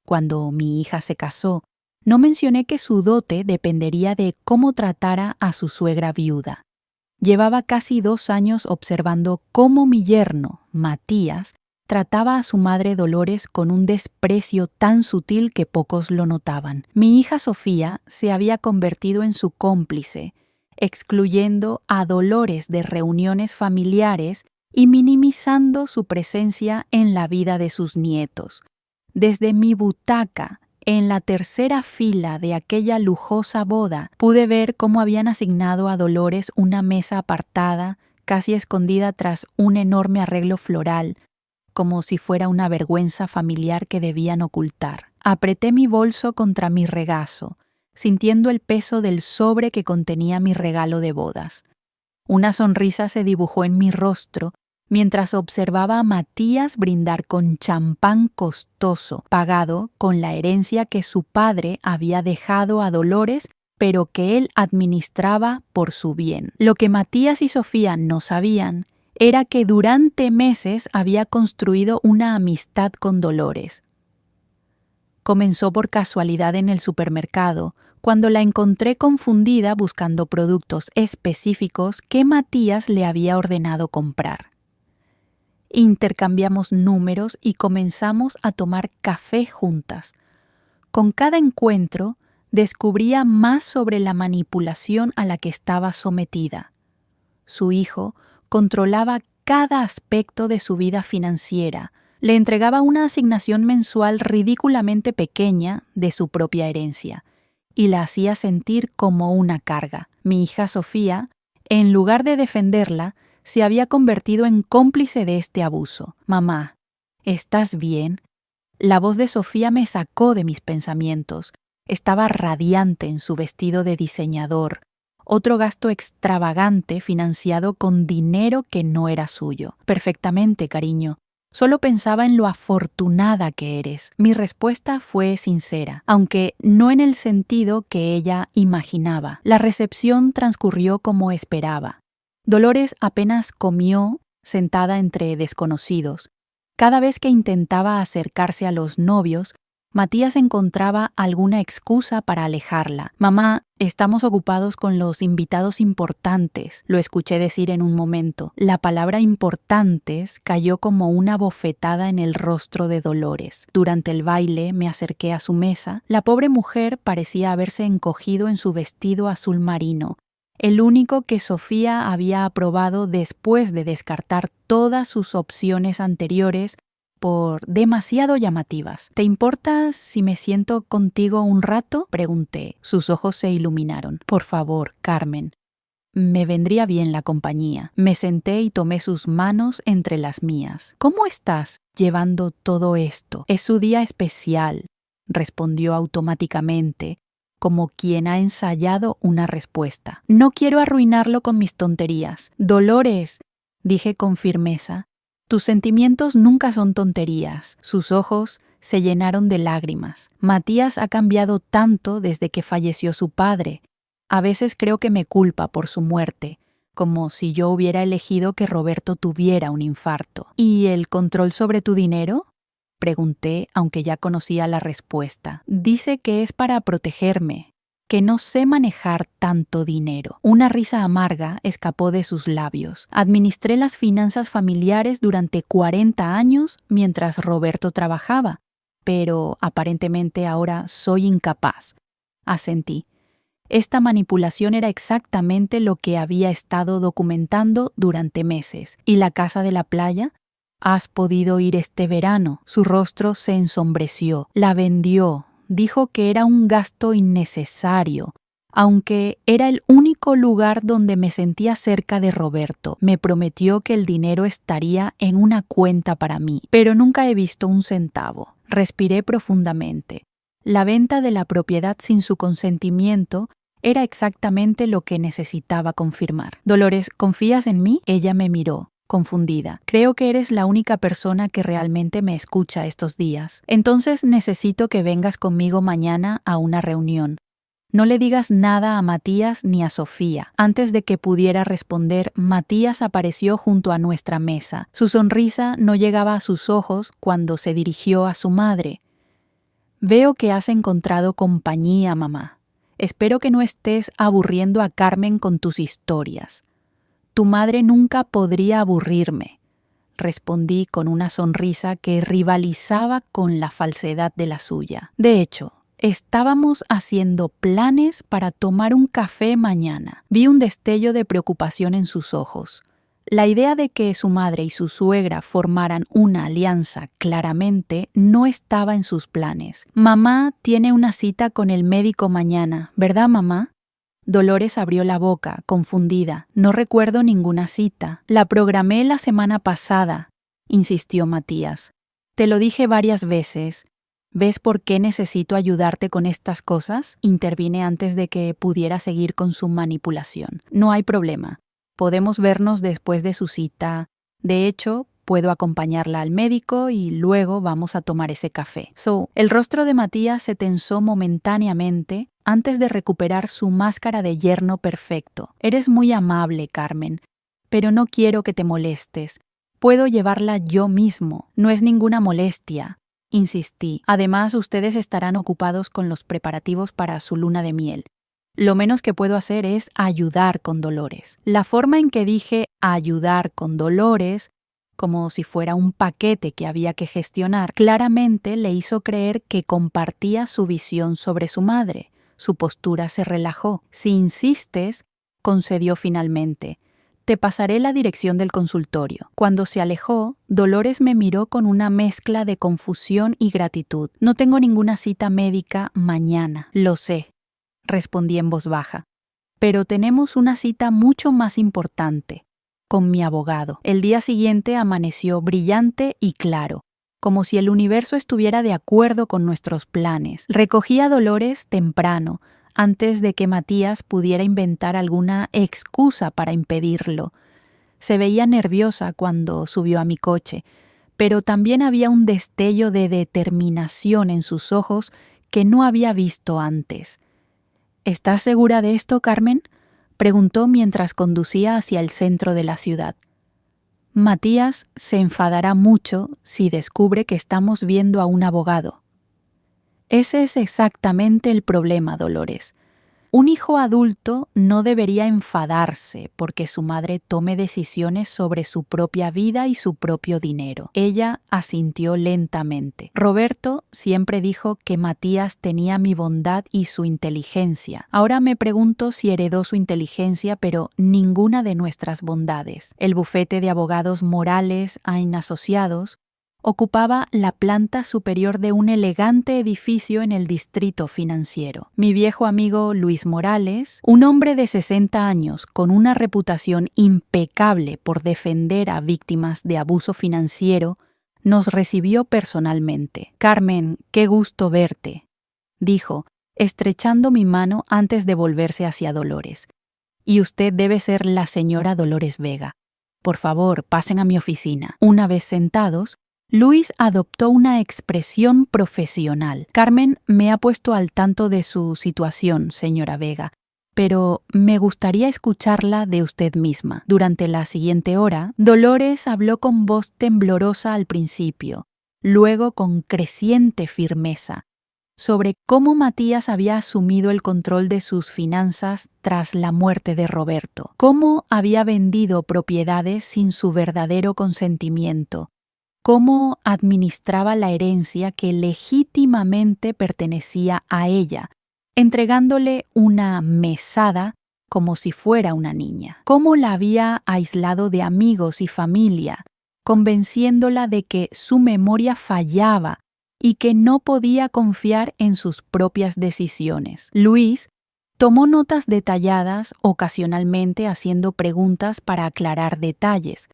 Cuando mi hija se casó, no mencioné que su dote dependería de cómo tratara a su suegra viuda. Llevaba casi 2 años observando cómo mi yerno, Matías, trataba a su madre Dolores con un desprecio tan sutil que pocos lo notaban. Mi hija Sofía se había convertido en su cómplice, excluyendo a Dolores de reuniones familiares y minimizando su presencia en la vida de sus nietos. Desde mi butaca, en la tercera fila de aquella lujosa boda, pude ver cómo habían asignado a Dolores una mesa apartada, casi escondida tras un enorme arreglo floral, como si fuera una vergüenza familiar que debían ocultar. Apreté mi bolso contra mi regazo, sintiendo el peso del sobre que contenía mi regalo de bodas. Una sonrisa se dibujó en mi rostro mientras observaba a Matías brindar con champán costoso, pagado con la herencia que su padre había dejado a Dolores, pero que él administraba por su bien. Lo que Matías y Sofía no sabían era que durante meses había construido una amistad con Dolores. Comenzó por casualidad en el supermercado, cuando la encontré confundida buscando productos específicos que Matías le había ordenado comprar. Intercambiamos números y comenzamos a tomar café juntas. Con cada encuentro, descubría más sobre la manipulación a la que estaba sometida. Su hijo controlaba cada aspecto de su vida financiera, le entregaba una asignación mensual ridículamente pequeña de su propia herencia y la hacía sentir como una carga. Mi hija Sofía, en lugar de defenderla, se había convertido en cómplice de este abuso. «Mamá, ¿estás bien?» La voz de Sofía me sacó de mis pensamientos. Estaba radiante en su vestido de diseñador, otro gasto extravagante financiado con dinero que no era suyo. «Perfectamente, cariño. Solo pensaba en lo afortunada que eres». Mi respuesta fue sincera, aunque no en el sentido que ella imaginaba. La recepción transcurrió como esperaba. Dolores apenas comió, sentada entre desconocidos. Cada vez que intentaba acercarse a los novios, Matías encontraba alguna excusa para alejarla. «Mamá, estamos ocupados con los invitados importantes», lo escuché decir en un momento. La palabra importantes cayó como una bofetada en el rostro de Dolores. Durante el baile me acerqué a su mesa. La pobre mujer parecía haberse encogido en su vestido azul marino, el único que Sofía había aprobado después de descartar todas sus opciones anteriores por demasiado llamativas. «¿Te importa si me siento contigo un rato?», pregunté. Sus ojos se iluminaron. «Por favor, Carmen. Me vendría bien la compañía». Me senté y tomé sus manos entre las mías. «¿Cómo estás llevando todo esto?» «Es su día especial», respondió automáticamente, como quien ha ensayado una respuesta. «No quiero arruinarlo con mis tonterías». «Dolores», dije con firmeza, «tus sentimientos nunca son tonterías». Sus ojos se llenaron de lágrimas. «Matías ha cambiado tanto desde que falleció su padre. A veces creo que me culpa por su muerte, como si yo hubiera elegido que Roberto tuviera un infarto». «¿Y el control sobre tu dinero?», pregunté, aunque ya conocía la respuesta. «Dice que es para protegerme, que no sé manejar tanto dinero». Una risa amarga escapó de sus labios. «Administré las finanzas familiares durante 40 años mientras Roberto trabajaba, pero aparentemente ahora soy incapaz», asentí. Esta manipulación era exactamente lo que había estado documentando durante meses. ¿Y la casa de la playa? ¿Has podido ir este verano?» Su rostro se ensombreció. «La vendió. Dijo que era un gasto innecesario, aunque era el único lugar donde me sentía cerca de Roberto. Me prometió que el dinero estaría en una cuenta para mí, pero nunca he visto un centavo». Respiré profundamente. La venta de la propiedad sin su consentimiento era exactamente lo que necesitaba confirmar. «Dolores, ¿confías en mí?». Ella me miró, confundida. «Creo que eres la única persona que realmente me escucha estos días. Entonces necesito que vengas conmigo mañana a una reunión. No le digas nada a Matías ni a Sofía». Antes de que pudiera responder, Matías apareció junto a nuestra mesa. Su sonrisa no llegaba a sus ojos cuando se dirigió a su madre. Veo que has encontrado compañía, mamá. Espero que no estés aburriendo a Carmen con tus historias. Tu madre nunca podría aburrirme, respondí con una sonrisa que rivalizaba con la falsedad de la suya. De hecho, estábamos haciendo planes para tomar un café mañana. Vi un destello de preocupación en sus ojos. La idea de que su madre y su suegra formaran una alianza claramente no estaba en sus planes. Mamá tiene una cita con el médico mañana, ¿verdad, mamá? Dolores abrió la boca, confundida. No recuerdo ninguna cita. La programé la semana pasada, insistió Matías. Te lo dije varias veces. ¿Ves por qué necesito ayudarte con estas cosas? Intervine antes de que pudiera seguir con su manipulación. No hay problema. Podemos vernos después de su cita. De hecho, puedo acompañarla al médico y luego vamos a tomar ese café. El rostro de Matías se tensó momentáneamente antes de recuperar su máscara de yerno perfecto. Eres muy amable, Carmen, pero no quiero que te molestes. Puedo llevarla yo mismo. No es ninguna molestia, insistí. Además, ustedes estarán ocupados con los preparativos para su luna de miel. Lo menos que puedo hacer es ayudar con Dolores. La forma en que dije ayudar con Dolores, como si fuera un paquete que había que gestionar, claramente le hizo creer que compartía su visión sobre su madre. Su postura se relajó. Si insistes, concedió finalmente. Te pasaré la dirección del consultorio. Cuando se alejó, Dolores me miró con una mezcla de confusión y gratitud. No tengo ninguna cita médica mañana. Lo sé, respondí en voz baja. Pero tenemos una cita mucho más importante, con mi abogado. El día siguiente amaneció brillante y claro, como si el universo estuviera de acuerdo con nuestros planes. Recogí a Dolores temprano, antes de que Matías pudiera inventar alguna excusa para impedirlo. Se veía nerviosa cuando subió a mi coche, pero también había un destello de determinación en sus ojos que no había visto antes. ¿Estás segura de esto, Carmen?, preguntó mientras conducía hacia el centro de la ciudad. Matías se enfadará mucho si descubre que estamos viendo a un abogado. Ese es exactamente el problema, Dolores. Un hijo adulto no debería enfadarse porque su madre tome decisiones sobre su propia vida y su propio dinero. Ella asintió lentamente. Roberto siempre dijo que Matías tenía mi bondad y su inteligencia. Ahora me pregunto si heredó su inteligencia, pero ninguna de nuestras bondades. El bufete de abogados Morales Asociados ocupaba la planta superior de un elegante edificio en el distrito financiero. Mi viejo amigo Luis Morales, un hombre de 60 años con una reputación impecable por defender a víctimas de abuso financiero, nos recibió personalmente. Carmen, qué gusto verte, dijo, estrechando mi mano antes de volverse hacia Dolores. Y usted debe ser la señora Dolores Vega. Por favor, pasen a mi oficina. Una vez sentados, Luis adoptó una expresión profesional. Carmen me ha puesto al tanto de su situación, señora Vega, pero me gustaría escucharla de usted misma. Durante la siguiente hora, Dolores habló con voz temblorosa al principio, luego con creciente firmeza, sobre cómo Matías había asumido el control de sus finanzas tras la muerte de Roberto, cómo había vendido propiedades sin su verdadero consentimiento, cómo administraba la herencia que legítimamente pertenecía a ella, entregándole una mesada como si fuera una niña, cómo la había aislado de amigos y familia, convenciéndola de que su memoria fallaba y que no podía confiar en sus propias decisiones. Luis tomó notas detalladas, ocasionalmente haciendo preguntas para aclarar detalles.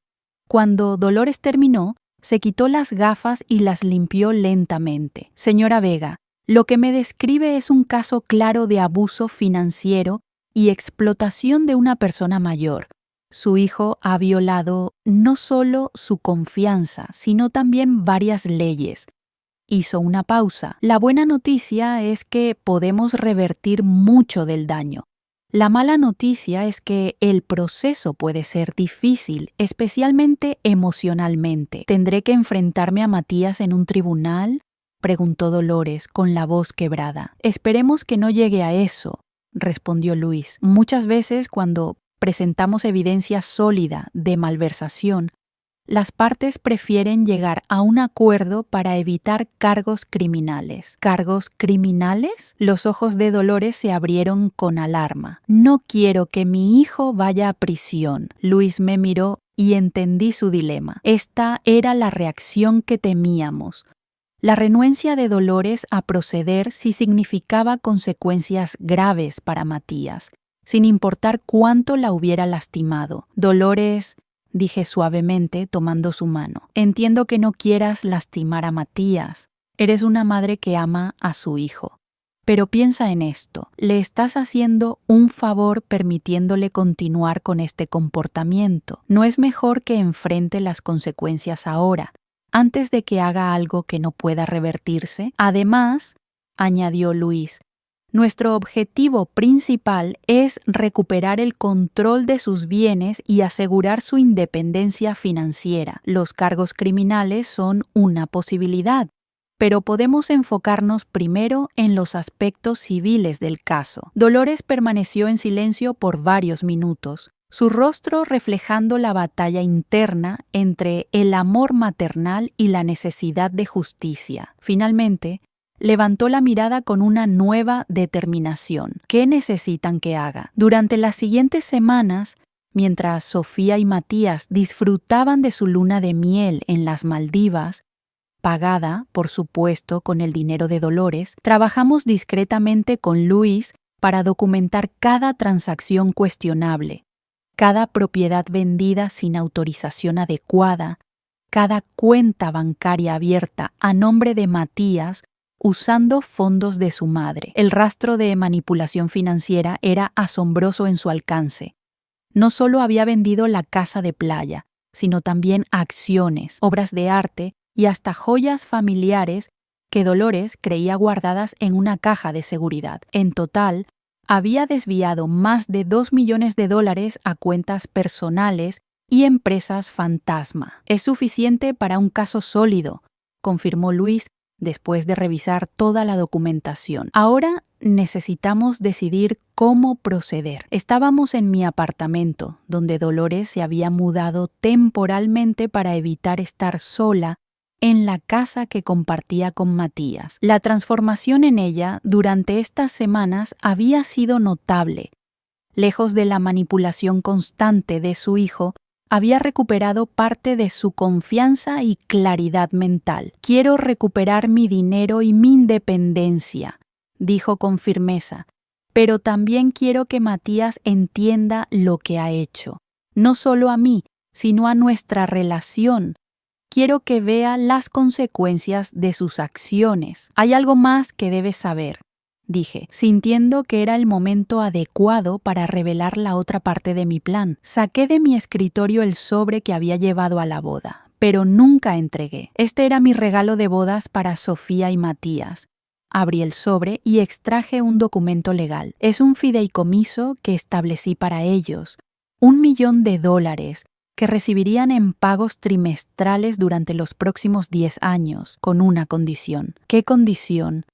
Cuando Dolores terminó, se quitó las gafas y las limpió lentamente. Señora Vega, lo que me describe es un caso claro de abuso financiero y explotación de una persona mayor. Su hijo ha violado no solo su confianza, sino también varias leyes. Hizo una pausa. La buena noticia es que podemos revertir mucho del daño. La mala noticia es que el proceso puede ser difícil, especialmente emocionalmente. Tendré que enfrentarme a Matías en un tribunal, preguntó Dolores con la voz quebrada. Esperemos que no llegue a eso, respondió Luis. Muchas veces cuando presentamos evidencia sólida de malversación, las partes prefieren llegar a un acuerdo para evitar cargos criminales. ¿Cargos criminales? Los ojos de Dolores se abrieron con alarma. No quiero que mi hijo vaya a prisión. Luis me miró y entendí su dilema. Esta era la reacción que temíamos. La renuencia de Dolores a proceder si significaba consecuencias graves para Matías, sin importar cuánto la hubiera lastimado. Dolores, dije suavemente, tomando su mano. Entiendo que no quieras lastimar a Matías. Eres una madre que ama a su hijo. Pero piensa en esto. Le estás haciendo un favor permitiéndole continuar con este comportamiento. ¿No es mejor que enfrente las consecuencias ahora, antes de que haga algo que no pueda revertirse? Además, añadió Luis, nuestro objetivo principal es recuperar el control de sus bienes y asegurar su independencia financiera. Los cargos criminales son una posibilidad, pero podemos enfocarnos primero en los aspectos civiles del caso. Dolores permaneció en silencio por varios minutos, su rostro reflejando la batalla interna entre el amor maternal y la necesidad de justicia. Finalmente, levantó la mirada con una nueva determinación. ¿Qué necesitan que haga? Durante las siguientes semanas, mientras Sofía y Matías disfrutaban de su luna de miel en las Maldivas, pagada, por supuesto, con el dinero de Dolores, trabajamos discretamente con Luis para documentar cada transacción cuestionable, cada propiedad vendida sin autorización adecuada, cada cuenta bancaria abierta a nombre de Matías usando fondos de su madre. El rastro de manipulación financiera era asombroso en su alcance. No solo había vendido la casa de playa, sino también acciones, obras de arte y hasta joyas familiares que Dolores creía guardadas en una caja de seguridad. En total, había desviado más de $2 millones a cuentas personales y empresas fantasma. Es suficiente para un caso sólido, confirmó Luis después de revisar toda la documentación. Ahora necesitamos decidir cómo proceder. Estábamos en mi apartamento, donde Dolores se había mudado temporalmente para evitar estar sola en la casa que compartía con Matías. La transformación en ella durante estas semanas había sido notable. Lejos de la manipulación constante de su hijo, había recuperado parte de su confianza y claridad mental. Quiero recuperar mi dinero y mi independencia, dijo con firmeza, pero también quiero que Matías entienda lo que ha hecho. No solo a mí, sino a nuestra relación. Quiero que vea las consecuencias de sus acciones. Hay algo más que debes saber, dije, sintiendo que era el momento adecuado para revelar la otra parte de mi plan. Saqué de mi escritorio el sobre que había llevado a la boda, pero nunca entregué. Este era mi regalo de bodas para Sofía y Matías. Abrí el sobre y extraje un documento legal. Es un fideicomiso que establecí para ellos. $1 millón que recibirían en pagos trimestrales durante los próximos 10 años, con una condición. ¿Qué condición?,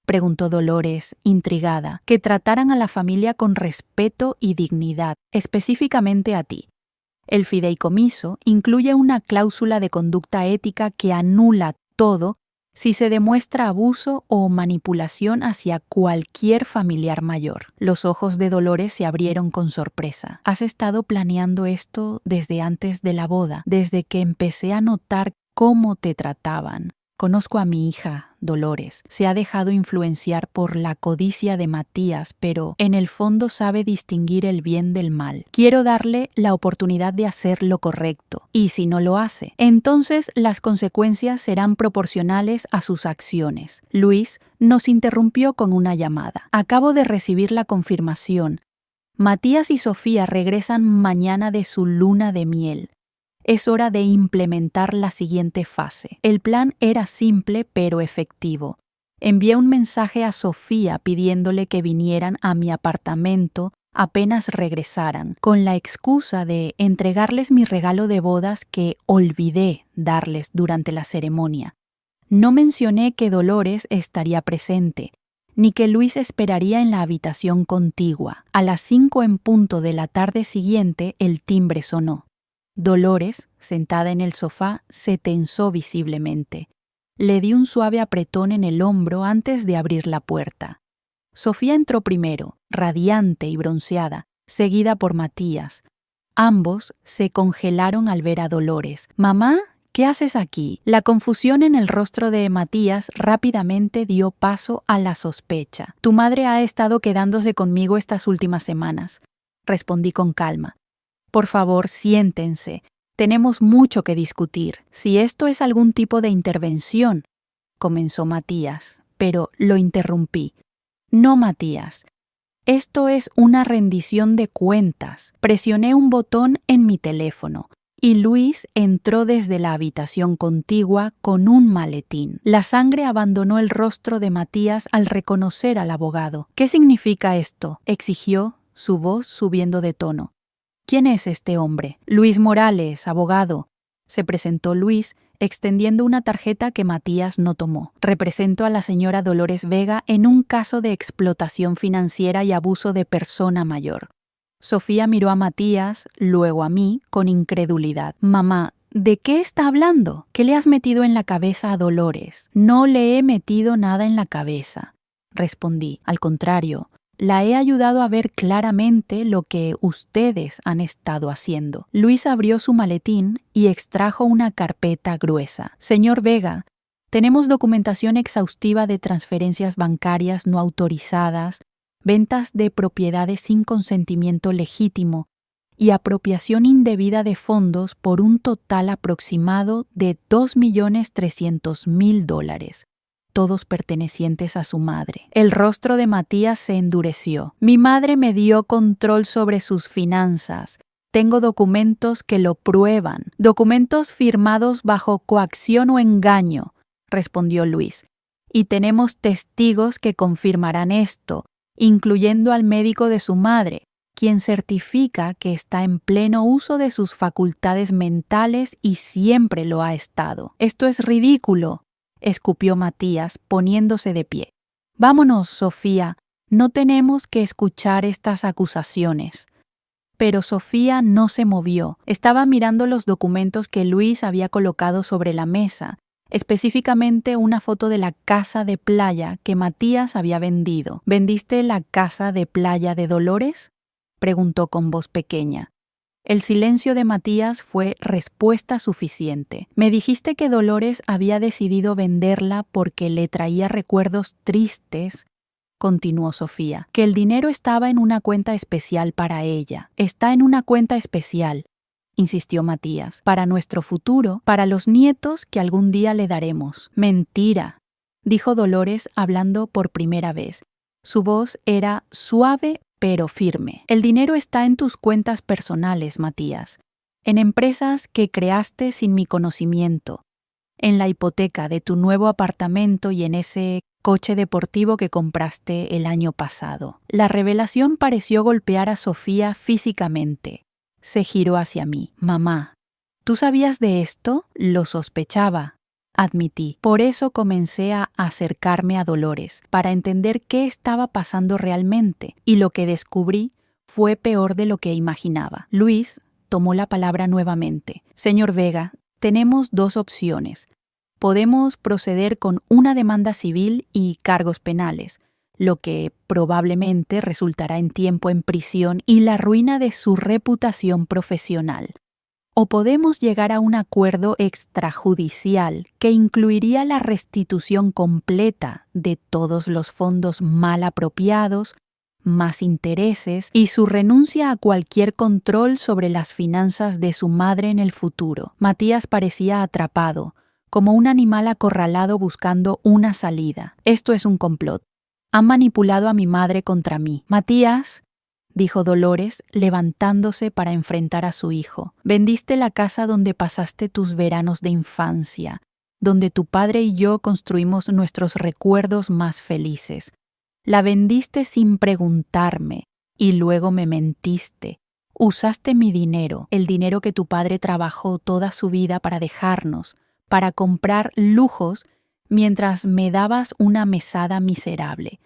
preguntó Dolores, intrigada. Que trataran a la familia con respeto y dignidad, específicamente a ti. El fideicomiso incluye una cláusula de conducta ética que anula todo si se demuestra abuso o manipulación hacia cualquier familiar mayor. Los ojos de Dolores se abrieron con sorpresa. ¿Has estado planeando esto desde antes de la boda, desde que empecé a notar cómo te trataban? Conozco a mi hija, Dolores. Se ha dejado influenciar por la codicia de Matías, pero en el fondo sabe distinguir el bien del mal. Quiero darle la oportunidad de hacer lo correcto, y si no lo hace, entonces las consecuencias serán proporcionales a sus acciones. Luis nos interrumpió con una llamada. Acabo de recibir la confirmación. Matías y Sofía regresan mañana de su luna de miel. Es hora de implementar la siguiente fase. El plan era simple pero efectivo. Envié un mensaje a Sofía pidiéndole que vinieran a mi apartamento apenas regresaran, con la excusa de entregarles mi regalo de bodas que olvidé darles durante la ceremonia. No mencioné que Dolores estaría presente, ni que Luis esperaría en la habitación contigua. A las 5 en punto de la tarde siguiente, el timbre sonó. Dolores, sentada en el sofá, se tensó visiblemente. Le di un suave apretón en el hombro antes de abrir la puerta. Sofía entró primero, radiante y bronceada, seguida por Matías. Ambos se congelaron al ver a Dolores. «¿Mamá? ¿Qué haces aquí?». La confusión en el rostro de Matías rápidamente dio paso a la sospecha. «Tu madre ha estado quedándose conmigo estas últimas semanas», respondí con calma. «Por favor, siéntense. Tenemos mucho que discutir. Si esto es algún tipo de intervención», comenzó Matías, pero lo interrumpí. «No, Matías. Esto es una rendición de cuentas». Presioné un botón en mi teléfono y Luis entró desde la habitación contigua con un maletín. La sangre abandonó el rostro de Matías al reconocer al abogado. «¿Qué significa esto?», exigió, su voz subiendo de tono. «¿Quién es este hombre?». «Luis Morales, abogado», se presentó Luis, extendiendo una tarjeta que Matías no tomó. «Represento a la señora Dolores Vega en un caso de explotación financiera y abuso de persona mayor». Sofía miró a Matías, luego a mí, con incredulidad. «Mamá, ¿de qué está hablando? ¿Qué le has metido en la cabeza a Dolores?». «No le he metido nada en la cabeza», respondí. «Al contrario, la he ayudado a ver claramente lo que ustedes han estado haciendo». Luis abrió su maletín y extrajo una carpeta gruesa. «Señor Vega, tenemos documentación exhaustiva de transferencias bancarias no autorizadas, ventas de propiedades sin consentimiento legítimo y apropiación indebida de fondos por un total aproximado de $2.300.000. Todos pertenecientes a su madre». El rostro de Matías se endureció. «Mi madre me dio control sobre sus finanzas. Tengo documentos que lo prueban. Documentos firmados bajo coacción o engaño», respondió Luis. «Y tenemos testigos que confirmarán esto, incluyendo al médico de su madre, quien certifica que está en pleno uso de sus facultades mentales y siempre lo ha estado». «Esto es ridículo», escupió Matías, poniéndose de pie. «Vámonos, Sofía, no tenemos que escuchar estas acusaciones». Pero Sofía no se movió. Estaba mirando los documentos que Luis había colocado sobre la mesa, específicamente una foto de la casa de playa que Matías había vendido. «¿Vendiste la casa de playa de Dolores?», preguntó con voz pequeña. El silencio de Matías fue respuesta suficiente. «Me dijiste que Dolores había decidido venderla porque le traía recuerdos tristes», continuó Sofía, «que el dinero estaba en una cuenta especial para ella». «Está en una cuenta especial», insistió Matías, «para nuestro futuro, para los nietos que algún día le daremos». «Mentira», dijo Dolores hablando por primera vez. Su voz era suave pero firme. «El dinero está en tus cuentas personales, Matías, en empresas que creaste sin mi conocimiento, en la hipoteca de tu nuevo apartamento y en ese coche deportivo que compraste el año pasado». La revelación pareció golpear a Sofía físicamente. Se giró hacia mí. «Mamá, ¿tú sabías de esto?». «Lo sospechaba», admití. «Por eso comencé a acercarme a Dolores, para entender qué estaba pasando realmente, y lo que descubrí fue peor de lo que imaginaba». Luis tomó la palabra nuevamente. «Señor Vega, tenemos dos opciones. Podemos proceder con una demanda civil y cargos penales, lo que probablemente resultará en tiempo en prisión y la ruina de su reputación profesional. O podemos llegar a un acuerdo extrajudicial que incluiría la restitución completa de todos los fondos mal apropiados, más intereses y su renuncia a cualquier control sobre las finanzas de su madre en el futuro». Matías parecía atrapado, como un animal acorralado buscando una salida. «Esto es un complot. Han manipulado a mi madre contra mí». «Matías», dijo Dolores, levantándose para enfrentar a su hijo, «vendiste la casa donde pasaste tus veranos de infancia, donde tu padre y yo construimos nuestros recuerdos más felices. La vendiste sin preguntarme y luego me mentiste. Usaste mi dinero, el dinero que tu padre trabajó toda su vida para dejarnos, para comprar lujos mientras me dabas una mesada miserable.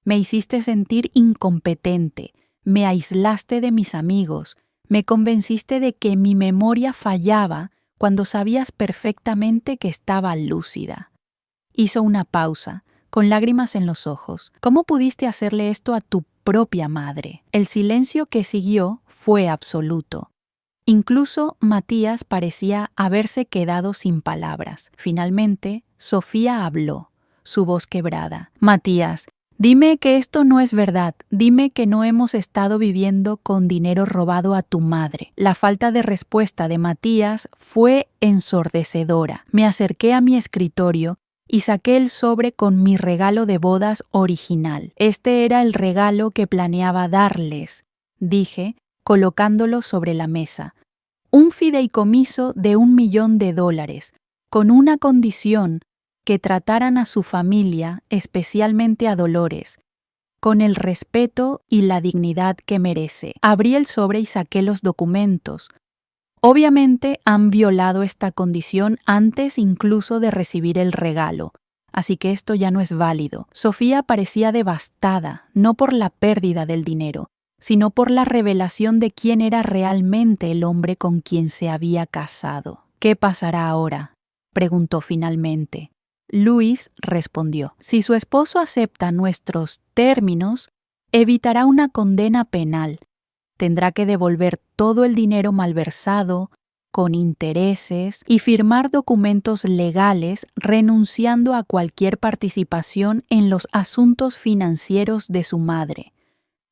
Me hiciste sentir incompetente, me aislaste de mis amigos, me convenciste de que mi memoria fallaba cuando sabías perfectamente que estaba lúcida. Hizo una pausa, con lágrimas en los ojos. ¿Cómo pudiste hacerle esto a tu propia madre? El silencio que siguió fue absoluto. Incluso Matías parecía haberse quedado sin palabras. Finalmente, Sofía habló, su voz quebrada. Matías, dime que esto no es verdad. Dime que no hemos estado viviendo con dinero robado a tu madre. La falta de respuesta de Matías fue ensordecedora. Me acerqué a mi escritorio y saqué el sobre con mi regalo de bodas original. Este era el regalo que planeaba darles, dije, colocándolo sobre la mesa. Un fideicomiso de $1.000.000, con una condición: que trataran a su familia, especialmente a Dolores, con el respeto y la dignidad que merece. Abrí el sobre y saqué los documentos. Obviamente han violado esta condición antes incluso de recibir el regalo, así que esto ya no es válido. Sofía parecía devastada, no por la pérdida del dinero, sino por la revelación de quién era realmente el hombre con quien se había casado. ¿Qué pasará ahora?, preguntó finalmente. Luis respondió: si su esposo acepta nuestros términos, evitará una condena penal. Tendrá que devolver todo el dinero malversado, con intereses, y firmar documentos legales renunciando a cualquier participación en los asuntos financieros de su madre.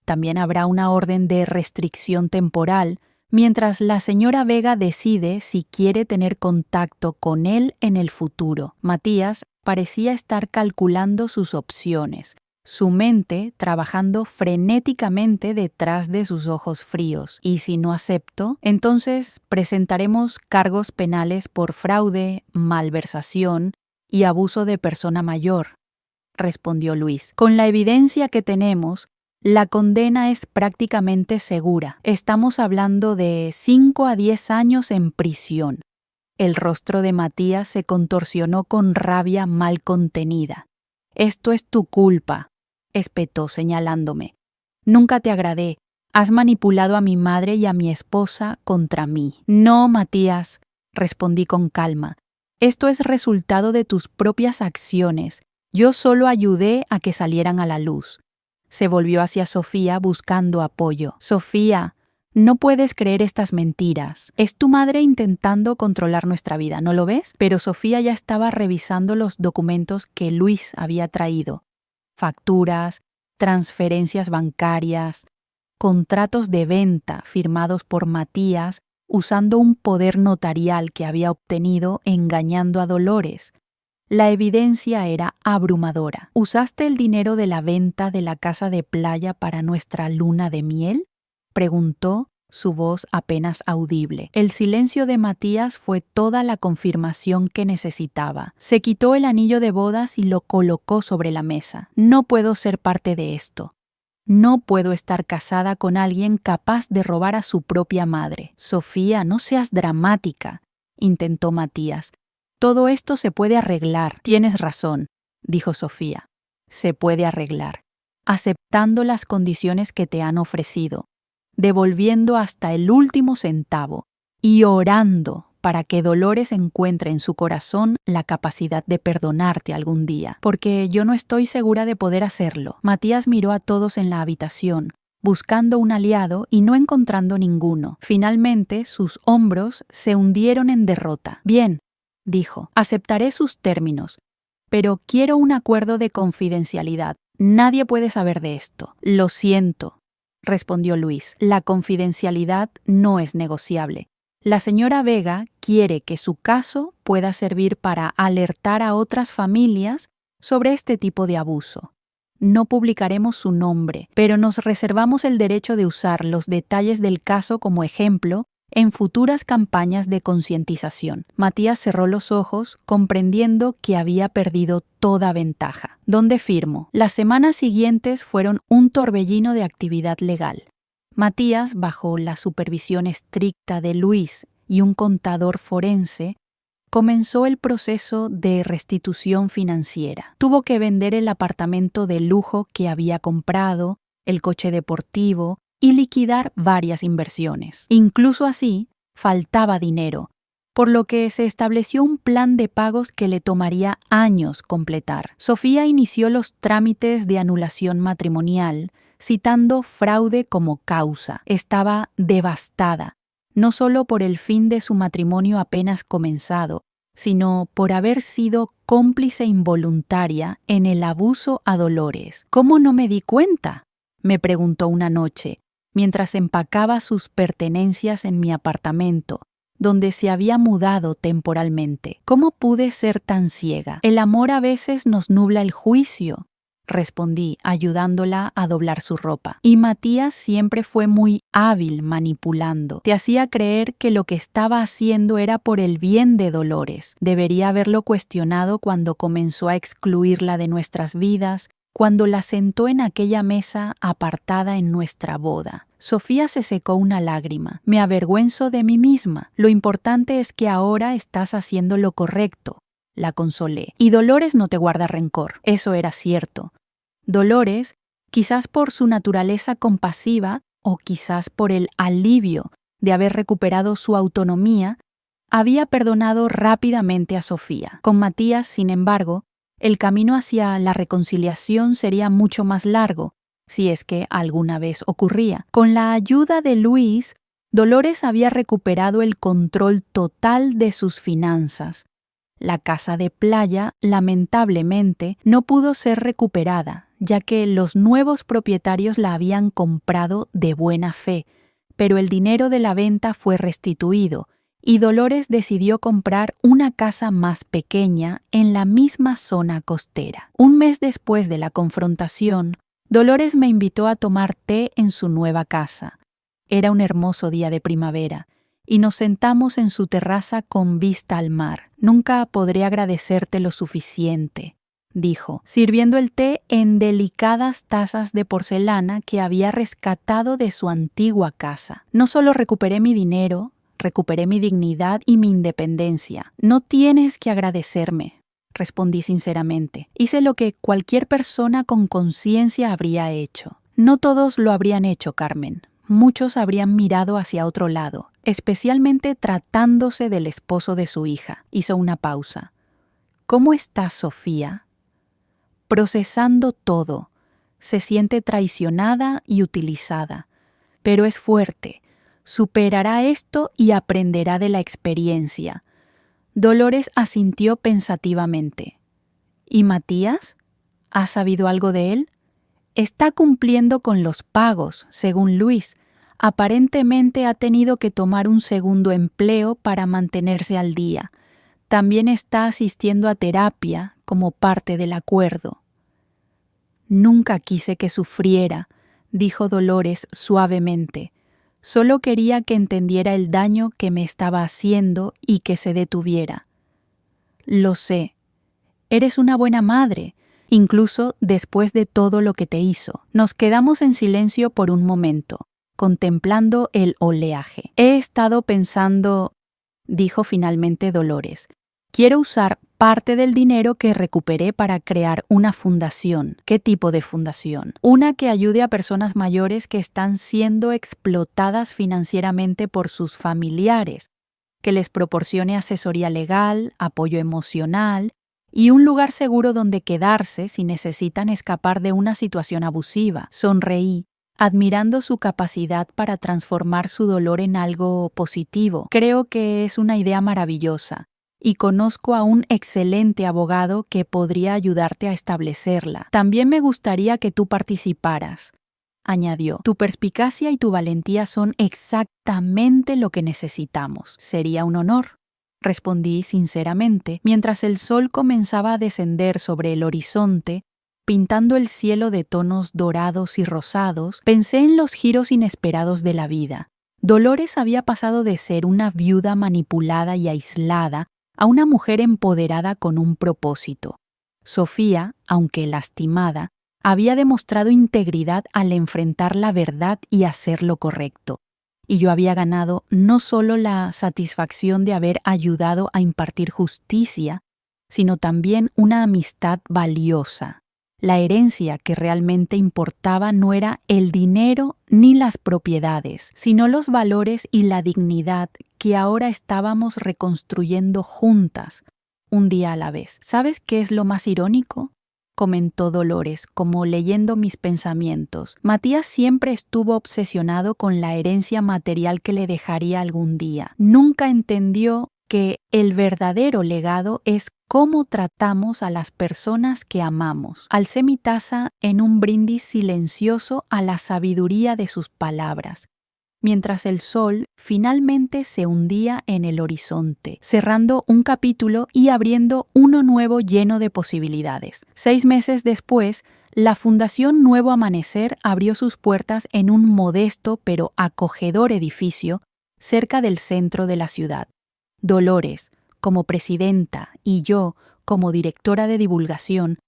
También habrá una orden de restricción temporal mientras la señora Vega decide si quiere tener contacto con él en el futuro. Matías parecía estar calculando sus opciones, su mente trabajando frenéticamente detrás de sus ojos fríos. ¿Y si no acepto? Entonces presentaremos cargos penales por fraude, malversación y abuso de persona mayor, respondió Luis. Con la evidencia que tenemos, la condena es prácticamente segura. Estamos hablando de 5 a 10 años en prisión. El rostro de Matías se contorsionó con rabia mal contenida. Esto es tu culpa, espetó señalándome. Nunca te agradé. Has manipulado a mi madre y a mi esposa contra mí. No, Matías, respondí con calma. Esto es resultado de tus propias acciones. Yo solo ayudé a que salieran a la luz. Se volvió hacia Sofía buscando apoyo. Sofía, no puedes creer estas mentiras. Es tu madre intentando controlar nuestra vida, ¿no lo ves? Pero Sofía ya estaba revisando los documentos que Luis había traído. Facturas, transferencias bancarias, contratos de venta firmados por Matías usando un poder notarial que había obtenido engañando a Dolores. La evidencia era abrumadora. ¿Usaste el dinero de la venta de la casa de playa para nuestra luna de miel?, preguntó, su voz apenas audible. El silencio de Matías fue toda la confirmación que necesitaba. Se quitó el anillo de bodas y lo colocó sobre la mesa. No puedo ser parte de esto. No puedo estar casada con alguien capaz de robar a su propia madre. Sofía, no seas dramática, intentó Matías. Todo esto se puede arreglar. Tienes razón, dijo Sofía. Se puede arreglar, aceptando las condiciones que te han ofrecido, devolviendo hasta el último centavo y orando para que Dolores encuentre en su corazón la capacidad de perdonarte algún día, porque yo no estoy segura de poder hacerlo. Matías miró a todos en la habitación, buscando un aliado y no encontrando ninguno. Finalmente, sus hombros se hundieron en derrota. Bien, dijo, aceptaré sus términos, pero quiero un acuerdo de confidencialidad. Nadie puede saber de esto. Lo siento, respondió Luis. La confidencialidad no es negociable. La señora Vega quiere que su caso pueda servir para alertar a otras familias sobre este tipo de abuso. No publicaremos su nombre, pero nos reservamos el derecho de usar los detalles del caso como ejemplo en futuras campañas de concientización. Matías cerró los ojos, comprendiendo que había perdido toda ventaja. ¿Dónde firmo? Las semanas siguientes fueron un torbellino de actividad legal. Matías, bajo la supervisión estricta de Luis y un contador forense, comenzó el proceso de restitución financiera. Tuvo que vender el apartamento de lujo que había comprado, el coche deportivo y liquidar varias inversiones. Incluso así, faltaba dinero, por lo que se estableció un plan de pagos que le tomaría años completar. Sofía inició los trámites de anulación matrimonial, citando fraude como causa. Estaba devastada, no solo por el fin de su matrimonio apenas comenzado, sino por haber sido cómplice involuntaria en el abuso a Dolores. ¿Cómo no me di cuenta?, me preguntó una noche, mientras empacaba sus pertenencias en mi apartamento, donde se había mudado temporalmente. ¿Cómo pude ser tan ciega? El amor a veces nos nubla el juicio, respondí, ayudándola a doblar su ropa. Y Matías siempre fue muy hábil manipulando. Te hacía creer que lo que estaba haciendo era por el bien de Dolores. Debería haberlo cuestionado cuando comenzó a excluirla de nuestras vidas, cuando la sentó en aquella mesa apartada en nuestra boda. Sofía se secó una lágrima. Me avergüenzo de mí misma. Lo importante es que ahora estás haciendo lo correcto, la consolé. Y Dolores no te guarda rencor. Eso era cierto. Dolores, quizás por su naturaleza compasiva o quizás por el alivio de haber recuperado su autonomía, había perdonado rápidamente a Sofía. Con Matías, sin embargo, el camino hacia la reconciliación sería mucho más largo, si es que alguna vez ocurría. Con la ayuda de Luis, Dolores había recuperado el control total de sus finanzas. La casa de playa, lamentablemente, no pudo ser recuperada, ya que los nuevos propietarios la habían comprado de buena fe, pero el dinero de la venta fue restituido, y Dolores decidió comprar una casa más pequeña en la misma zona costera. Un mes después de la confrontación, Dolores me invitó a tomar té en su nueva casa. Era un hermoso día de primavera, y nos sentamos en su terraza con vista al mar. Nunca podré agradecerte lo suficiente, dijo, sirviendo el té en delicadas tazas de porcelana que había rescatado de su antigua casa. No solo recuperé mi dinero, recuperé mi dignidad y mi independencia. No tienes que agradecerme, respondí sinceramente. Hice lo que cualquier persona con conciencia habría hecho. No todos lo habrían hecho, Carmen. Muchos habrían mirado hacia otro lado, especialmente tratándose del esposo de su hija. Hizo una pausa. ¿Cómo está Sofía? Procesando todo. Se siente traicionada y utilizada, pero es fuerte. Superará esto y aprenderá de la experiencia. Dolores asintió pensativamente. ¿Y Matías? ¿Has sabido algo de él? Está cumpliendo con los pagos, según Luis. Aparentemente ha tenido que tomar un segundo empleo para mantenerse al día. También está asistiendo a terapia como parte del acuerdo. Nunca quise que sufriera, dijo Dolores suavemente. Solo quería que entendiera el daño que me estaba haciendo y que se detuviera. Lo sé. Eres una buena madre, incluso después de todo lo que te hizo. Nos quedamos en silencio por un momento, contemplando el oleaje. He estado pensando, dijo finalmente Dolores. Quiero usar parte del dinero que recuperé para crear una fundación. ¿Qué tipo de fundación? Una que ayude a personas mayores que están siendo explotadas financieramente por sus familiares, que les proporcione asesoría legal, apoyo emocional y un lugar seguro donde quedarse si necesitan escapar de una situación abusiva. Sonreí, admirando su capacidad para transformar su dolor en algo positivo. Creo que es una idea maravillosa. Y conozco a un excelente abogado que podría ayudarte a establecerla. También me gustaría que tú participaras, añadió. Tu perspicacia y tu valentía son exactamente lo que necesitamos. Sería un honor, respondí sinceramente, mientras el sol comenzaba a descender sobre el horizonte, pintando el cielo de tonos dorados y rosados. Pensé en los giros inesperados de la vida. Dolores había pasado de ser una viuda manipulada y aislada a una mujer empoderada con un propósito. Sofía, aunque lastimada, había demostrado integridad al enfrentar la verdad y hacer lo correcto. y yo había ganado no solo la satisfacción de haber ayudado a impartir justicia, sino también una amistad valiosa. La herencia que realmente importaba no era el dinero ni las propiedades, sino los valores y la dignidad que ahora estábamos reconstruyendo juntas, un día a la vez. ¿Sabes qué es lo más irónico?, comentó Dolores, como leyendo mis pensamientos. Matías siempre estuvo obsesionado con la herencia material que le dejaría algún día. Nunca entendió que el verdadero legado es cómo tratamos a las personas que amamos. Alcé mi taza en un brindis silencioso a la sabiduría de sus palabras, mientras el sol finalmente se hundía en el horizonte, cerrando un capítulo y abriendo uno nuevo lleno de posibilidades. 6 meses después, la Fundación Nuevo Amanecer abrió sus puertas en un modesto pero acogedor edificio cerca del centro de la ciudad. Dolores, como presidenta, y yo, como directora de divulgación,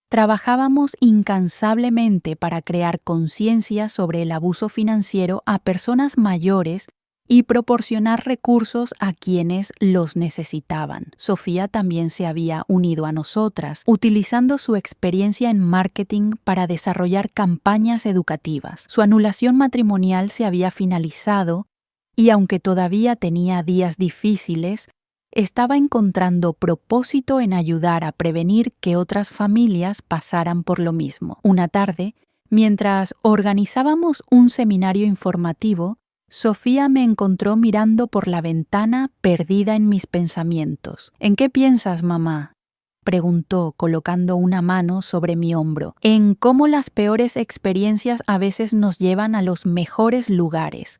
trabajábamos incansablemente para crear conciencia sobre el abuso financiero a personas mayores y proporcionar recursos a quienes los necesitaban. Sofía también se había unido a nosotras, utilizando su experiencia en marketing para desarrollar campañas educativas. Su anulación matrimonial se había finalizado y aunque todavía tenía días difíciles, estaba encontrando propósito en ayudar a prevenir que otras familias pasaran por lo mismo. Una tarde, mientras organizábamos un seminario informativo, Sofía me encontró mirando por la ventana, perdida en mis pensamientos. ¿En qué piensas, mamá?, preguntó, colocando una mano sobre mi hombro. En cómo las peores experiencias a veces nos llevan a los mejores lugares.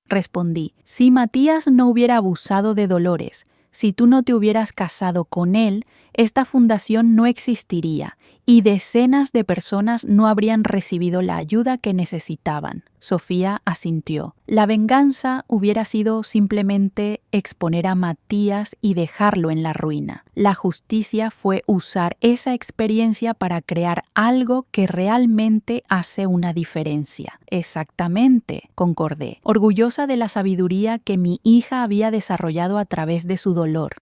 Respondí, si Matías no hubiera abusado de Dolores, si tú no te hubieras casado con él, esta fundación no existiría y decenas de personas no habrían recibido la ayuda que necesitaban. Sofía asintió. La venganza hubiera sido simplemente exponer a Matías y dejarlo en la ruina. La justicia fue usar esa experiencia para crear algo que realmente hace una diferencia. Exactamente, concordé, orgullosa de la sabiduría que mi hija había desarrollado a través de su dolor.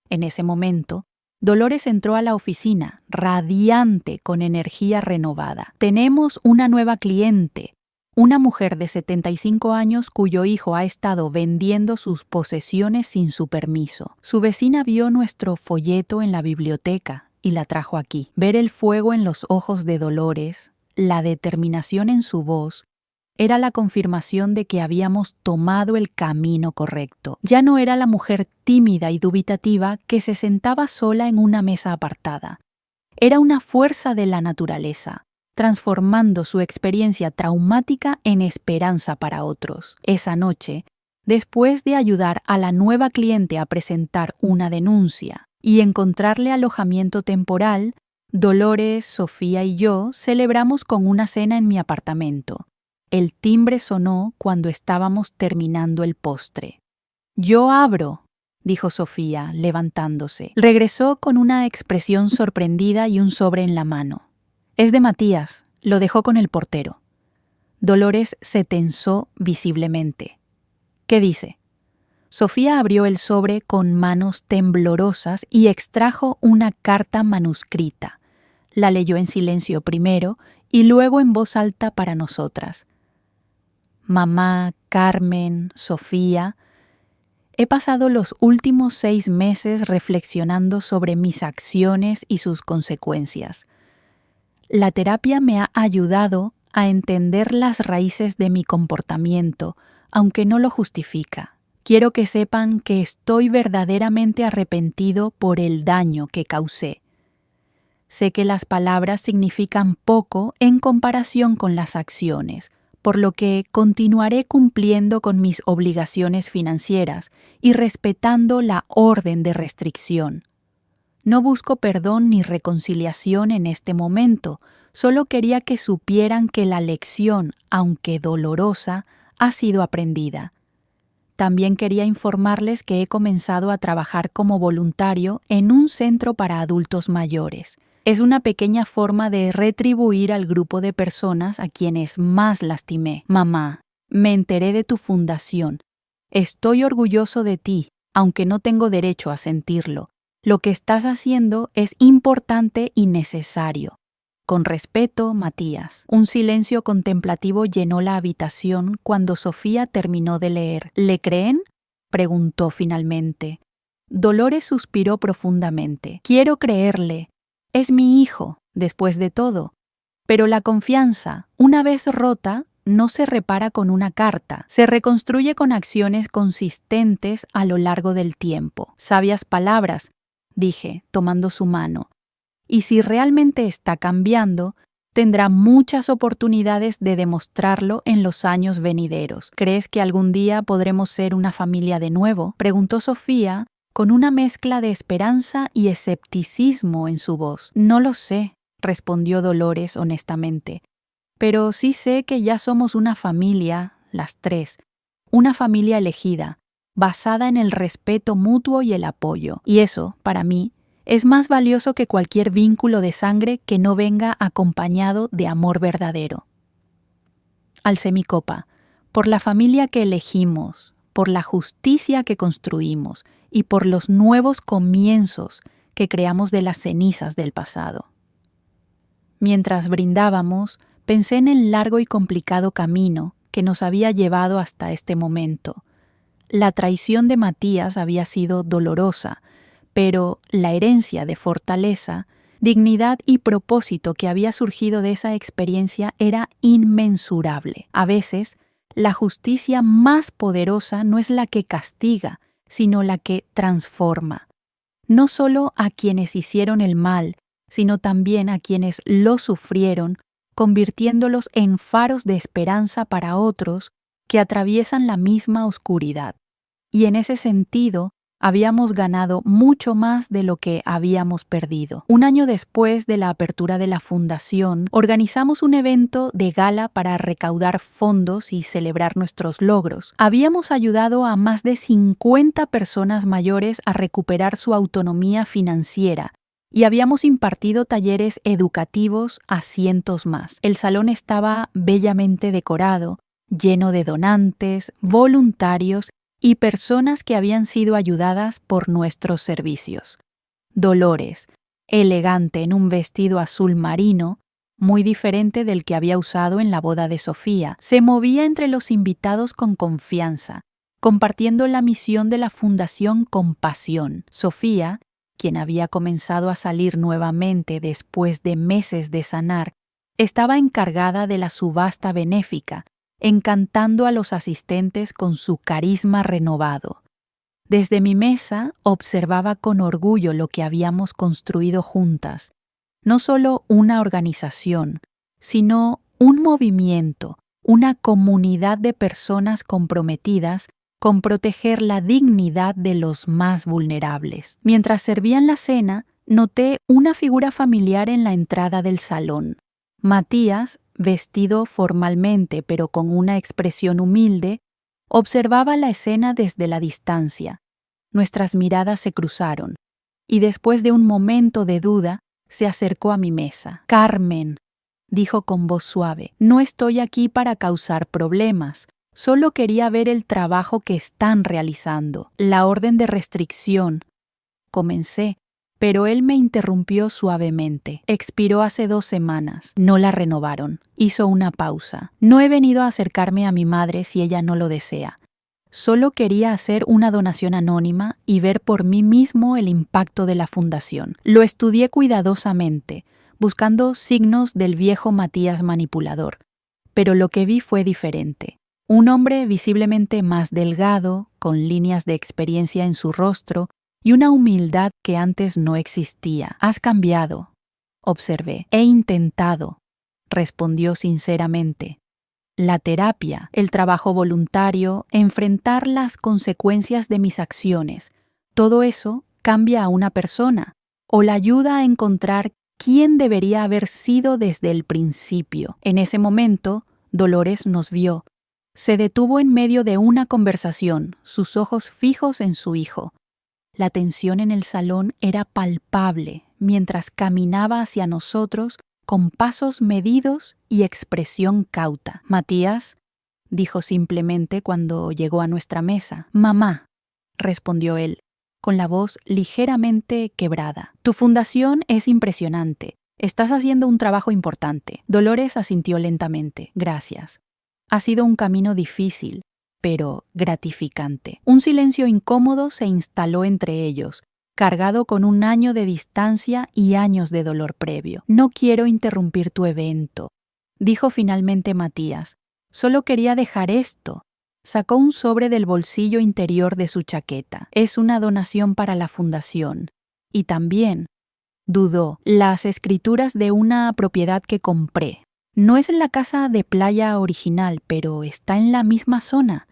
En ese momento, Dolores entró a la oficina, radiante, con energía renovada. Tenemos una nueva cliente, una mujer de 75 años cuyo hijo ha estado vendiendo sus posesiones sin su permiso. Su vecina vio nuestro folleto en la biblioteca y la trajo aquí. Ver el fuego en los ojos de Dolores, la determinación en su voz, era la confirmación de que habíamos tomado el camino correcto. Ya no era la mujer tímida y dubitativa que se sentaba sola en una mesa apartada. Era una fuerza de la naturaleza, transformando su experiencia traumática en esperanza para otros. Esa noche, después de ayudar a la nueva cliente a presentar una denuncia y encontrarle alojamiento temporal, Dolores, Sofía y yo celebramos con una cena en mi apartamento. El timbre sonó cuando estábamos terminando el postre. «Yo abro», dijo Sofía, levantándose. Regresó con una expresión sorprendida y un sobre en la mano. «Es de Matías», lo dejó con el portero. Dolores se tensó visiblemente. «¿Qué dice?». Sofía abrió el sobre con manos temblorosas y extrajo una carta manuscrita. La leyó en silencio primero y luego en voz alta para nosotras. Mamá, Carmen, Sofía, he pasado los últimos 6 meses reflexionando sobre mis acciones y sus consecuencias. La terapia me ha ayudado a entender las raíces de mi comportamiento, aunque no lo justifica. Quiero que sepan que estoy verdaderamente arrepentido por el daño que causé. Sé que las palabras significan poco en comparación con las acciones, por lo que continuaré cumpliendo con mis obligaciones financieras y respetando la orden de restricción. No busco perdón ni reconciliación en este momento, solo quería que supieran que la lección, aunque dolorosa, ha sido aprendida. También quería informarles que he comenzado a trabajar como voluntario en un centro para adultos mayores. Es una pequeña forma de retribuir al grupo de personas a quienes más lastimé. Mamá, Me enteré de tu fundación. Estoy orgulloso de ti, aunque no tengo derecho a sentirlo. Lo que estás haciendo es importante y necesario. Con respeto, Matías. Un silencio contemplativo llenó la habitación cuando Sofía terminó de leer. ¿Le creen?, preguntó finalmente. Dolores suspiró profundamente. Quiero creerle. Es mi hijo, después de todo. Pero la confianza, una vez rota, no se repara con una carta, se reconstruye con acciones consistentes a lo largo del tiempo. Sabias palabras, dije, tomando su mano. Y si realmente está cambiando, tendrá muchas oportunidades de demostrarlo en los años venideros. ¿Crees que algún día podremos ser una familia de nuevo?, preguntó Sofía, con una mezcla de esperanza y escepticismo en su voz. No lo sé, respondió Dolores honestamente. Pero sí sé que ya somos una familia, las tres, una familia elegida, basada en el respeto mutuo y el apoyo. Y eso, para mí, es más valioso que cualquier vínculo de sangre que no venga acompañado de amor verdadero. Alcé mi copa, por la familia que elegimos, por la justicia que construimos y por los nuevos comienzos que creamos de las cenizas del pasado. Mientras brindábamos, pensé en el largo y complicado camino que nos había llevado hasta este momento. La traición de Matías había sido dolorosa, pero la herencia de fortaleza, dignidad y propósito que había surgido de esa experiencia era inmensurable. A veces, la justicia más poderosa no es la que castiga, sino la que transforma. No solo a quienes hicieron el mal, sino también a quienes lo sufrieron, convirtiéndolos en faros de esperanza para otros que atraviesan la misma oscuridad. Y en ese sentido, habíamos ganado mucho más de lo que habíamos perdido. Un año después de la apertura de la fundación, organizamos un evento de gala para recaudar fondos y celebrar nuestros logros. Habíamos ayudado a más de 50 personas mayores a recuperar su autonomía financiera y habíamos impartido talleres educativos a cientos más. El salón estaba bellamente decorado, lleno de donantes, voluntarios y personas que habían sido ayudadas por nuestros servicios. Dolores, elegante en un vestido azul marino, muy diferente del que había usado en la boda de Sofía, se movía entre los invitados con confianza, compartiendo la misión de la fundación con pasión. Sofía, quien había comenzado a salir nuevamente después de meses de sanar, estaba encargada de la subasta benéfica, encantando a los asistentes con su carisma renovado. Desde mi mesa observaba con orgullo lo que habíamos construido juntas, no solo una organización, sino un movimiento, una comunidad de personas comprometidas con proteger la dignidad de los más vulnerables. Mientras servían la cena, noté una figura familiar en la entrada del salón. Matías, vestido formalmente pero con una expresión humilde, observaba la escena desde la distancia. Nuestras miradas se cruzaron, y después de un momento de duda, se acercó a mi mesa. «Carmen», dijo con voz suave, «no estoy aquí para causar problemas. Solo quería ver el trabajo que están realizando. La orden de restricción». Comencé, pero él me interrumpió suavemente. «Expiró hace 2 semanas. No la renovaron». Hizo una pausa. «No he venido a acercarme a mi madre si ella no lo desea. Solo quería hacer una donación anónima y ver por mí mismo el impacto de la fundación. Lo estudié cuidadosamente, buscando signos del viejo Matías manipulador. Pero lo que vi fue diferente. Un hombre visiblemente más delgado, con líneas de experiencia en su rostro y una humildad que antes no existía. «Has cambiado», observé. «He intentado», respondió sinceramente. La terapia, el trabajo voluntario, enfrentar las consecuencias de mis acciones, todo eso cambia a una persona o la ayuda a encontrar quién debería haber sido desde el principio. En ese momento, Dolores nos vio. Se detuvo en medio de una conversación, sus ojos fijos en su hijo. La tensión en el salón era palpable mientras caminaba hacia nosotros con pasos medidos y expresión cauta. «Matías», dijo simplemente cuando llegó a nuestra mesa. Mamá, respondió él, con la voz ligeramente quebrada. Tu fundación es impresionante. Estás haciendo un trabajo importante. Dolores asintió lentamente. Gracias. Ha sido un camino difícil, pero gratificante. Un silencio incómodo se instaló entre ellos, cargado con un año de distancia y años de dolor previo. No quiero interrumpir tu evento, dijo finalmente Matías. Solo quería dejar esto. Sacó un sobre del bolsillo interior de su chaqueta. Es una donación para la fundación. Y también, dudó, las escrituras de una propiedad que compré. No es en la casa de playa original, pero está en la misma zona.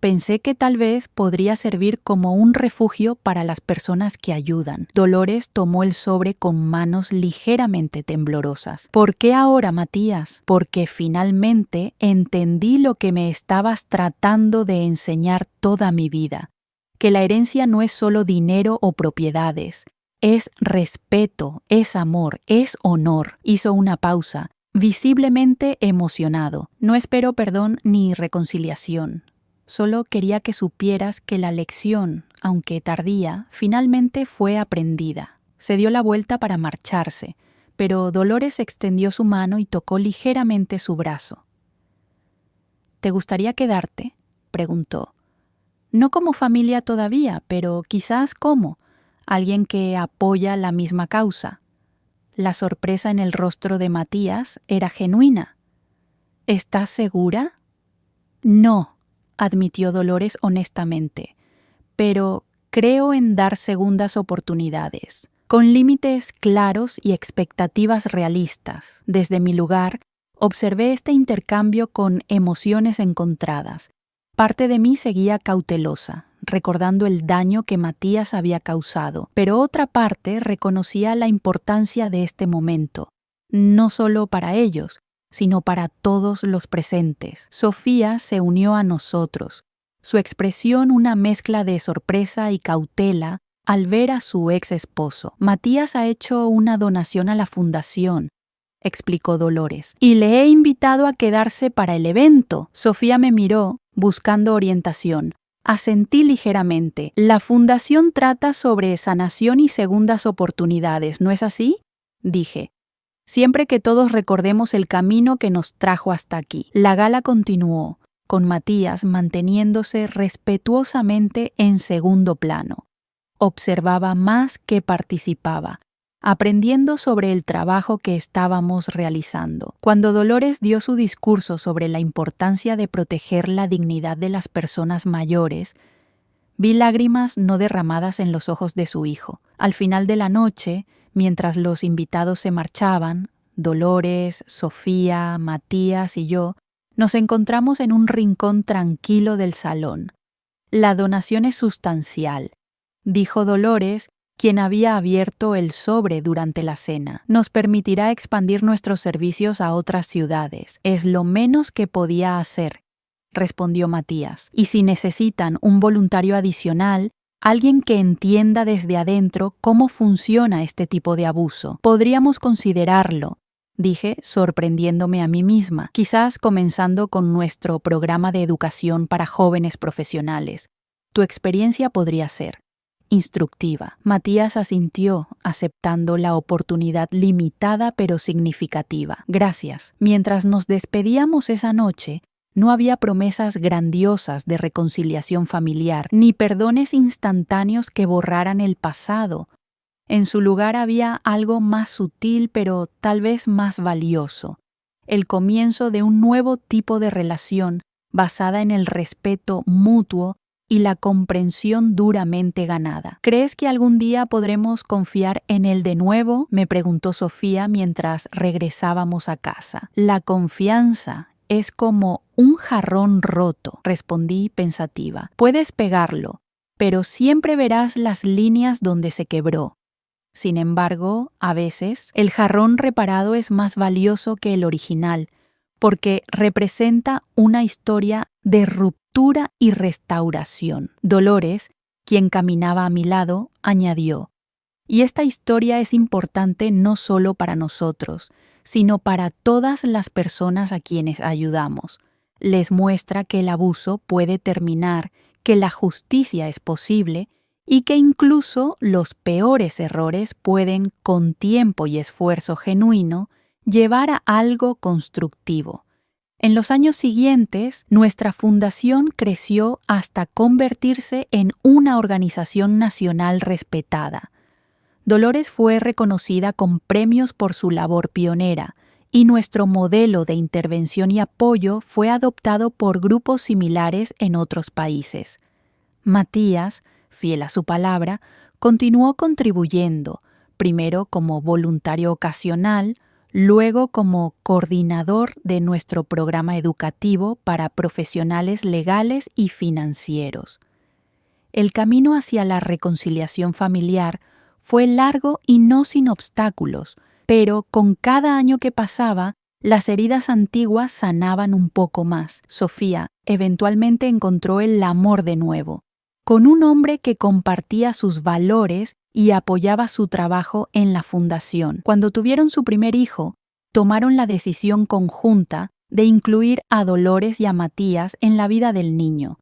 Pensé que tal vez podría servir como un refugio para las personas que ayudan. Dolores tomó el sobre con manos ligeramente temblorosas. ¿Por qué ahora, Matías? Porque finalmente entendí lo que me estabas tratando de enseñar toda mi vida. Que la herencia no es solo dinero o propiedades. Es respeto, es amor, es honor. Hizo una pausa, visiblemente emocionado. No espero perdón ni reconciliación. Solo quería que supieras que la lección, aunque tardía, finalmente fue aprendida. Se dio la vuelta para marcharse, pero Dolores extendió su mano y tocó ligeramente su brazo. ¿Te gustaría quedarte?, preguntó. No como familia todavía, pero quizás como alguien que apoya la misma causa. La sorpresa en el rostro de Matías era genuina. ¿Estás segura? No, admitió Dolores honestamente, pero creo en dar segundas oportunidades, con límites claros y expectativas realistas. Desde mi lugar, observé este intercambio con emociones encontradas. Parte de mí seguía cautelosa, recordando el daño que Matías había causado, pero otra parte reconocía la importancia de este momento, no solo para ellos, sino para todos los presentes. Sofía se unió a nosotros, su expresión una mezcla de sorpresa y cautela al ver a su ex esposo. Matías ha hecho una donación a la fundación, explicó Dolores, y le he invitado a quedarse para el evento. Sofía me miró, buscando orientación. Asentí ligeramente. La fundación trata sobre sanación y segundas oportunidades, ¿no es así?, dije. Siempre que todos recordemos el camino que nos trajo hasta aquí. La gala continuó, con Matías manteniéndose respetuosamente en segundo plano. Observaba más que participaba, aprendiendo sobre el trabajo que estábamos realizando. Cuando Dolores dio su discurso sobre la importancia de proteger la dignidad de las personas mayores, vi lágrimas no derramadas en los ojos de su hijo. Al final de la noche, mientras los invitados se marchaban, Dolores, Sofía, Matías y yo, nos encontramos en un rincón tranquilo del salón. La donación es sustancial, dijo Dolores, quien había abierto el sobre durante la cena. Nos permitirá expandir nuestros servicios a otras ciudades. Es lo menos que podía hacer, respondió Matías. Y si necesitan un voluntario adicional, alguien que entienda desde adentro cómo funciona este tipo de abuso, podríamos considerarlo, dije, sorprendiéndome a mí misma, quizás comenzando con nuestro programa de educación para jóvenes profesionales. Tu experiencia podría ser instructiva. Matías asintió, aceptando la oportunidad limitada pero significativa. Gracias. Mientras nos despedíamos esa noche, no había promesas grandiosas de reconciliación familiar, ni perdones instantáneos que borraran el pasado. En su lugar había algo más sutil pero tal vez más valioso, el comienzo de un nuevo tipo de relación basada en el respeto mutuo y la comprensión duramente ganada. ¿Crees que algún día podremos confiar en él de nuevo?, me preguntó Sofía mientras regresábamos a casa. La confianza es como un jarrón roto, respondí pensativa. Puedes pegarlo, pero siempre verás las líneas donde se quebró. Sin embargo, a veces, el jarrón reparado es más valioso que el original, porque representa una historia de ruptura y restauración. Dolores, quien caminaba a mi lado, añadió: y esta historia es importante no solo para nosotros, sino para todas las personas a quienes ayudamos. Les muestra que el abuso puede terminar, que la justicia es posible y que incluso los peores errores pueden, con tiempo y esfuerzo genuino, llevar a algo constructivo. En los años siguientes, nuestra fundación creció hasta convertirse en una organización nacional respetada. Dolores fue reconocida con premios por su labor pionera, y nuestro modelo de intervención y apoyo fue adoptado por grupos similares en otros países. Matías, fiel a su palabra, continuó contribuyendo, primero como voluntario ocasional, luego como coordinador de nuestro programa educativo para profesionales legales y financieros. El camino hacia la reconciliación familiar fue largo y no sin obstáculos, pero con cada año que pasaba, las heridas antiguas sanaban un poco más. Sofía eventualmente encontró el amor de nuevo, con un hombre que compartía sus valores y apoyaba su trabajo en la fundación. Cuando tuvieron su primer hijo, tomaron la decisión conjunta de incluir a Dolores y a Matías en la vida del niño,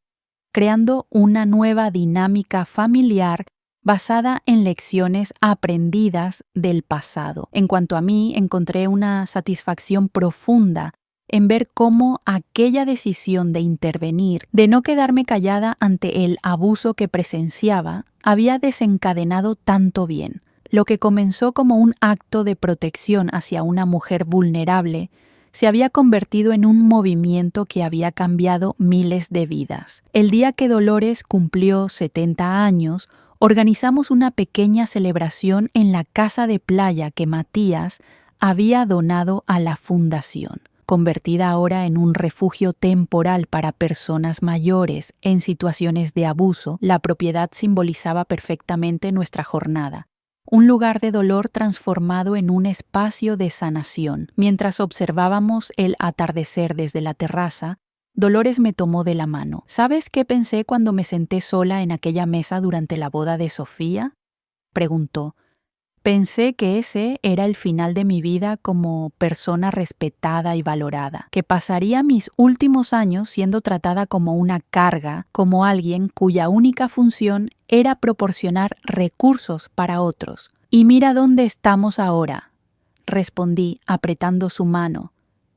creando una nueva dinámica familiar basada en lecciones aprendidas del pasado. En cuanto a mí, encontré una satisfacción profunda en ver cómo aquella decisión de intervenir, de no quedarme callada ante el abuso que presenciaba, había desencadenado tanto bien. Lo que comenzó como un acto de protección hacia una mujer vulnerable se había convertido en un movimiento que había cambiado miles de vidas. El día que Dolores cumplió 70 años, organizamos una pequeña celebración en la casa de playa que Matías había donado a la fundación. Convertida ahora en un refugio temporal para personas mayores en situaciones de abuso, la propiedad simbolizaba perfectamente nuestra jornada. Un lugar de dolor transformado en un espacio de sanación. Mientras observábamos el atardecer desde la terraza, Dolores me tomó de la mano. ¿Sabes qué pensé cuando me senté sola en aquella mesa durante la boda de Sofía?, preguntó. Pensé que ese era el final de mi vida como persona respetada y valorada, que pasaría mis últimos años siendo tratada como una carga, como alguien cuya única función era proporcionar recursos para otros. Y mira dónde estamos ahora, respondí apretando su mano.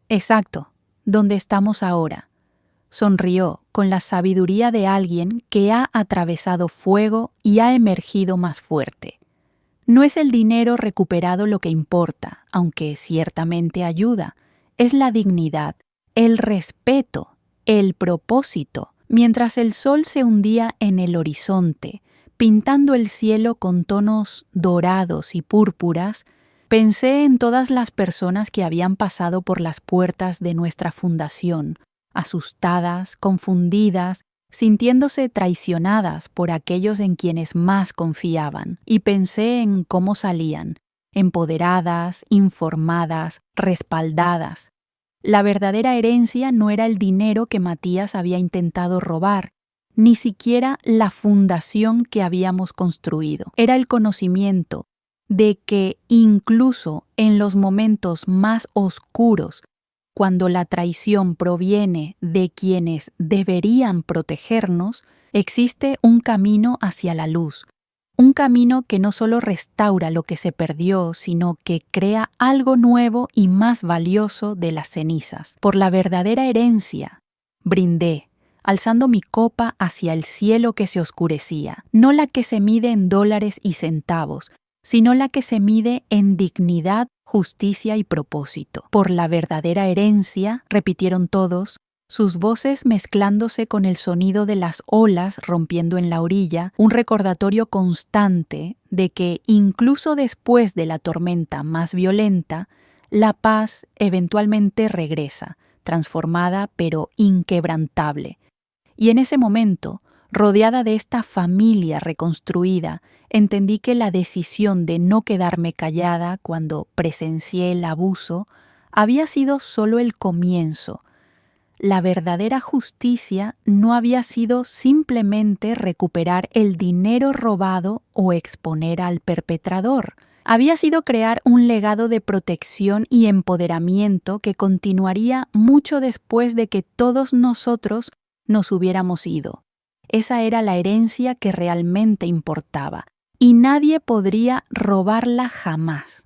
Exacto, ¿dónde estamos ahora? Sonrió con la sabiduría de alguien que ha atravesado fuego y ha emergido más fuerte. No es el dinero recuperado lo que importa, aunque ciertamente ayuda. Es la dignidad, el respeto, el propósito. Mientras el sol se hundía en el horizonte, pintando el cielo con tonos dorados y púrpuras, pensé en todas las personas que habían pasado por las puertas de nuestra fundación, asustadas, confundidas, sintiéndose traicionadas por aquellos en quienes más confiaban, y pensé en cómo salían, empoderadas, informadas, respaldadas. La verdadera herencia no era el dinero que Matías había intentado robar, ni siquiera la fundación que habíamos construido. Era el conocimiento de que incluso en los momentos más oscuros, cuando la traición proviene de quienes deberían protegernos, existe un camino hacia la luz, un camino que no solo restaura lo que se perdió, sino que crea algo nuevo y más valioso de las cenizas. Por la verdadera herencia, brindé, alzando mi copa hacia el cielo que se oscurecía, no la que se mide en dólares y centavos, sino la que se mide en dignidad, justicia y propósito. Por la verdadera herencia, repitieron todos, sus voces mezclándose con el sonido de las olas rompiendo en la orilla, un recordatorio constante de que incluso después de la tormenta más violenta, la paz eventualmente regresa, transformada pero inquebrantable. Y en ese momento, rodeada de esta familia reconstruida, entendí que la decisión de no quedarme callada cuando presencié el abuso había sido solo el comienzo. La verdadera justicia no había sido simplemente recuperar el dinero robado o exponer al perpetrador. Había sido crear un legado de protección y empoderamiento que continuaría mucho después de que todos nosotros nos hubiéramos ido. Esa era la herencia que realmente importaba, y nadie podría robarla jamás.